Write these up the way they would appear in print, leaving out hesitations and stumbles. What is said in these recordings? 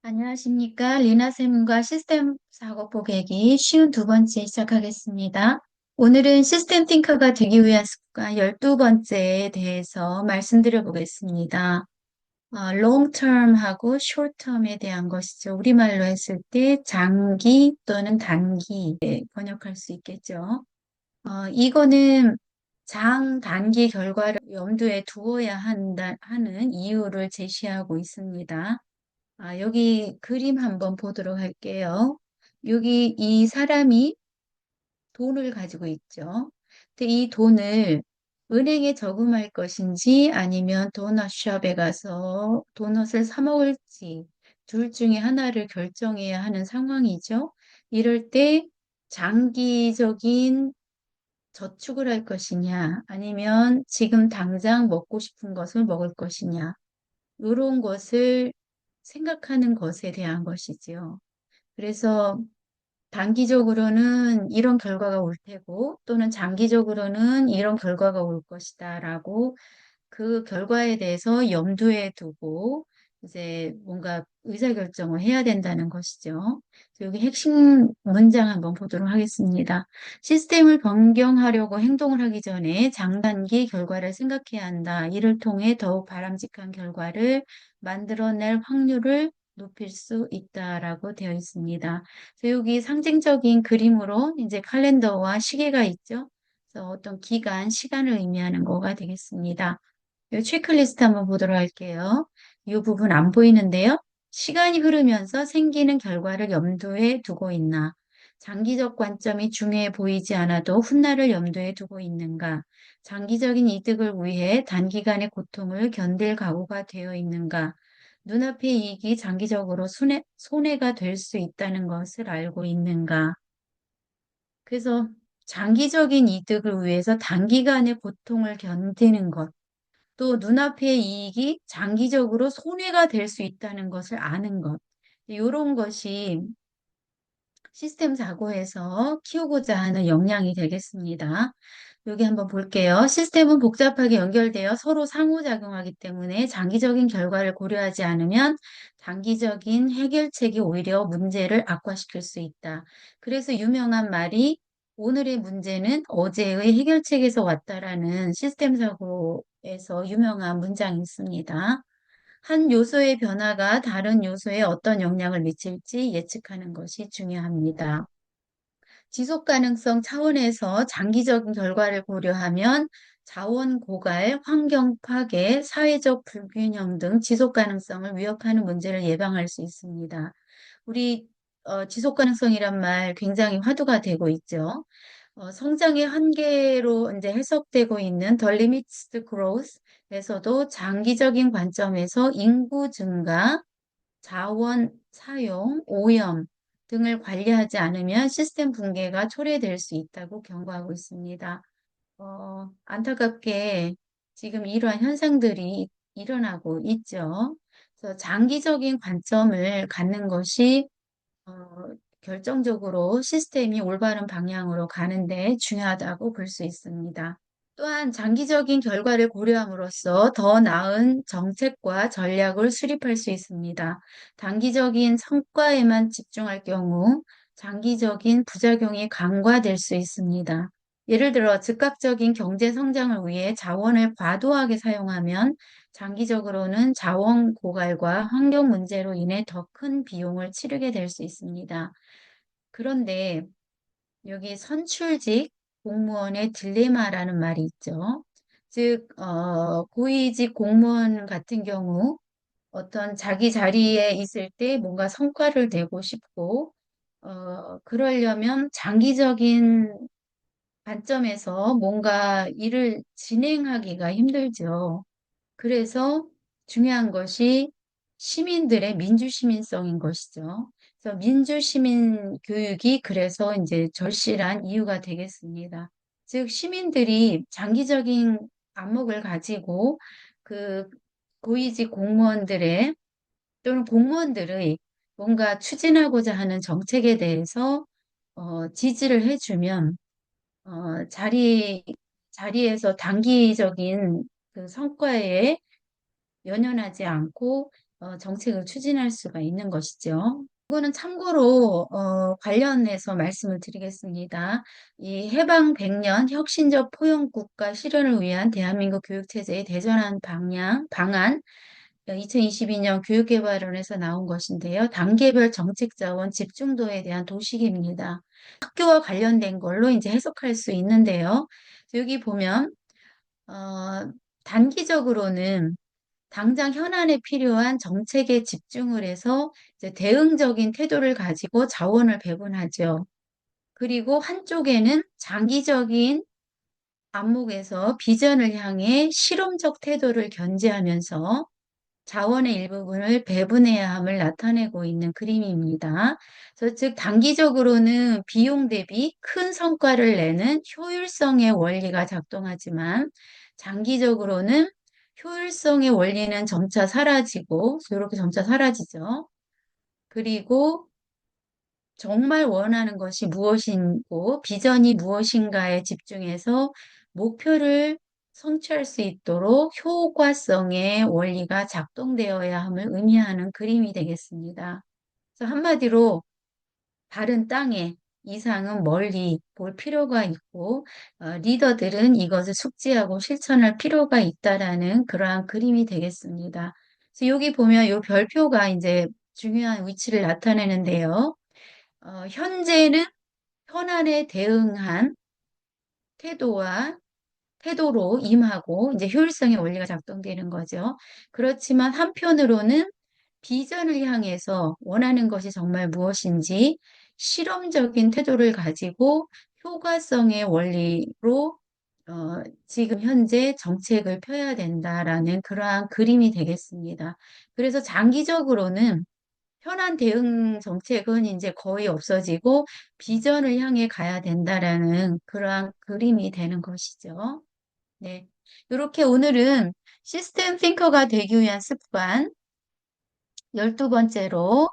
안녕하십니까. 리나쌤과 시스템 작업 보객이 쉬운 두 번째 시작하겠습니다. 오늘은 시스템 띵커가 되기 위한 습관 12번째에 대해서 말씀드려 보겠습니다. long term하고 short term에 대한 것이죠. 우리말로 했을 때 장기 또는 단기 번역할 수 있겠죠. 이거는 단기 결과를 염두에 두어야 하는 이유를 제시하고 있습니다. 여기 그림 한번 보도록 할게요. 여기 이 사람이 돈을 가지고 있죠. 근데 이 돈을 은행에 저금할 것인지 아니면 도넛숍에 가서 도넛을 사 먹을지 둘 중에 하나를 결정해야 하는 상황이죠. 이럴 때 장기적인 저축을 할 것이냐 아니면 지금 당장 먹고 싶은 것을 먹을 것이냐 이런 것을 생각하는 것에 대한 것이지요. 그래서 단기적으로는 이런 결과가 올 테고 또는 장기적으로는 이런 결과가 올 것이다라고 그 결과에 대해서 염두에 두고 이제 뭔가 의사결정을 해야 된다는 것이죠. 여기 핵심 문장 한번 보도록 하겠습니다. 시스템을 변경하려고 행동을 하기 전에 장단기 결과를 생각해야 한다. 이를 통해 더욱 바람직한 결과를 만들어낼 확률을 높일 수 있다라고 되어 있습니다. 여기 상징적인 그림으로 이제 칼렌더와 시계가 있죠. 그래서 어떤 기간, 시간을 의미하는 거가 되겠습니다. 이 체크리스트 한번 보도록 할게요. 이 부분 안 보이는데요. 시간이 흐르면서 생기는 결과를 염두에 두고 있나? 장기적 관점이 중요해 보이지 않아도 훗날을 염두에 두고 있는가? 장기적인 이득을 위해 단기간의 고통을 견딜 각오가 되어 있는가? 눈앞의 이익이 장기적으로 손해가 될 수 있다는 것을 알고 있는가? 그래서 장기적인 이득을 위해서 단기간의 고통을 견디는 것. 또 눈앞의 이익이 장기적으로 손해가 될 수 있다는 것을 아는 것. 이런 것이 시스템 사고에서 키우고자 하는 역량이 되겠습니다. 여기 한번 볼게요. 시스템은 복잡하게 연결되어 서로 상호작용하기 때문에 장기적인 결과를 고려하지 않으면 단기적인 해결책이 오히려 문제를 악화시킬 수 있다. 그래서 유명한 말이 오늘의 문제는 어제의 해결책에서 왔다라는 시스템 사고에서 유명한 문장이 있습니다. 한 요소의 변화가 다른 요소에 어떤 영향을 미칠지 예측하는 것이 중요합니다. 지속 가능성 차원에서 장기적인 결과를 고려하면 자원 고갈, 환경 파괴, 사회적 불균형 등 지속 가능성을 위협하는 문제를 예방할 수 있습니다. 우리 지속 가능성이란 말 굉장히 화두가 되고 있죠. 성장의 한계로 이제 해석되고 있는 The Limits to Growth에서도 장기적인 관점에서 인구 증가, 자원 사용, 오염 등을 관리하지 않으면 시스템 붕괴가 초래될 수 있다고 경고하고 있습니다. 안타깝게 지금 이러한 현상들이 일어나고 있죠. 그래서 장기적인 관점을 갖는 것이 어, 결정적으로 시스템이 올바른 방향으로 가는데 중요하다고 볼 수 있습니다. 또한 장기적인 결과를 고려함으로써 더 나은 정책과 전략을 수립할 수 있습니다. 단기적인 성과에만 집중할 경우 장기적인 부작용이 간과될 수 있습니다. 예를 들어 즉각적인 경제 성장을 위해 자원을 과도하게 사용하면 장기적으로는 자원 고갈과 환경 문제로 인해 더 큰 비용을 치르게 될 수 있습니다. 그런데 여기 선출직 공무원의 딜레마라는 말이 있죠. 즉, 고위직 공무원 같은 경우 어떤 자기 자리에 있을 때 뭔가 성과를 내고 싶고, 그러려면 장기적인 관점에서 뭔가 일을 진행하기가 힘들죠. 그래서 중요한 것이 시민들의 민주시민성인 것이죠. 그래서 민주시민 교육이 그래서 이제 절실한 이유가 되겠습니다. 즉, 시민들이 장기적인 안목을 가지고 그 고위직 공무원들의 또는 공무원들의 뭔가 추진하고자 하는 정책에 대해서 지지를 해주면 자리에서 단기적인 그 성과에 연연하지 않고 정책을 추진할 수가 있는 것이죠. 이거는 참고로 관련해서 말씀을 드리겠습니다. 이 해방 100년 혁신적 포용국가 실현을 위한 대한민국 교육체제의 대전환 방안 2022년 교육개발원에서 나온 것인데요. 단계별 정책 자원 집중도에 대한 도식입니다. 학교와 관련된 걸로 이제 해석할 수 있는데요. 여기 보면 단기적으로는 당장 현안에 필요한 정책에 집중을 해서 이제 대응적인 태도를 가지고 자원을 배분하죠. 그리고 한쪽에는 장기적인 안목에서 비전을 향해 실험적 태도를 견지하면서 자원의 일부분을 배분해야 함을 나타내고 있는 그림입니다. 그래서 즉 단기적으로는 비용 대비 큰 성과를 내는 효율성의 원리가 작동하지만 장기적으로는 효율성의 원리는 점차 사라지고 이렇게 점차 사라지죠. 그리고 정말 원하는 것이 무엇이고 비전이 무엇인가에 집중해서 목표를 성취할 수 있도록 효과성의 원리가 작동되어야 함을 의미하는 그림이 되겠습니다. 그래서 한마디로 바른 땅에 이상은 멀리 볼 필요가 있고 리더들은 이것을 숙지하고 실천할 필요가 있다라는 그러한 그림이 되겠습니다. 그래서 여기 보면 이 별표가 이제 중요한 위치를 나타내는데요. 현재는 현안에 대응한 태도와 태도로 임하고 이제 효율성의 원리가 작동되는 거죠. 그렇지만 한편으로는 비전을 향해서 원하는 것이 정말 무엇인지 실험적인 태도를 가지고 효과성의 원리로 지금 현재 정책을 펴야 된다라는 그러한 그림이 되겠습니다. 그래서 장기적으로는 현안 대응 정책은 이제 거의 없어지고 비전을 향해 가야 된다라는 그러한 그림이 되는 것이죠. 네. 이렇게 오늘은 시스템 띵커가 되기 위한 습관 12번째로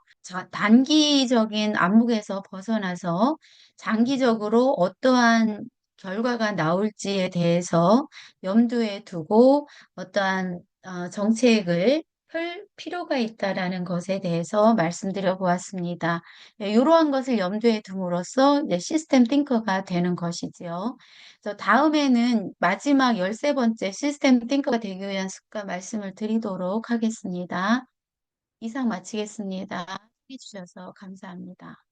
단기적인 안목에서 벗어나서 장기적으로 어떠한 결과가 나올지에 대해서 염두에 두고 어떠한 정책을 펼 필요가 있다라는 것에 대해서 말씀드려 보았습니다. 이러한 것을 염두에 둠으로써 이제 시스템 띵커가 되는 것이지요. 그래서 다음에는 마지막 13번째 시스템 띵커가 되기 위한 습관 말씀을 드리도록 하겠습니다. 이상 마치겠습니다. 해주셔서 감사합니다.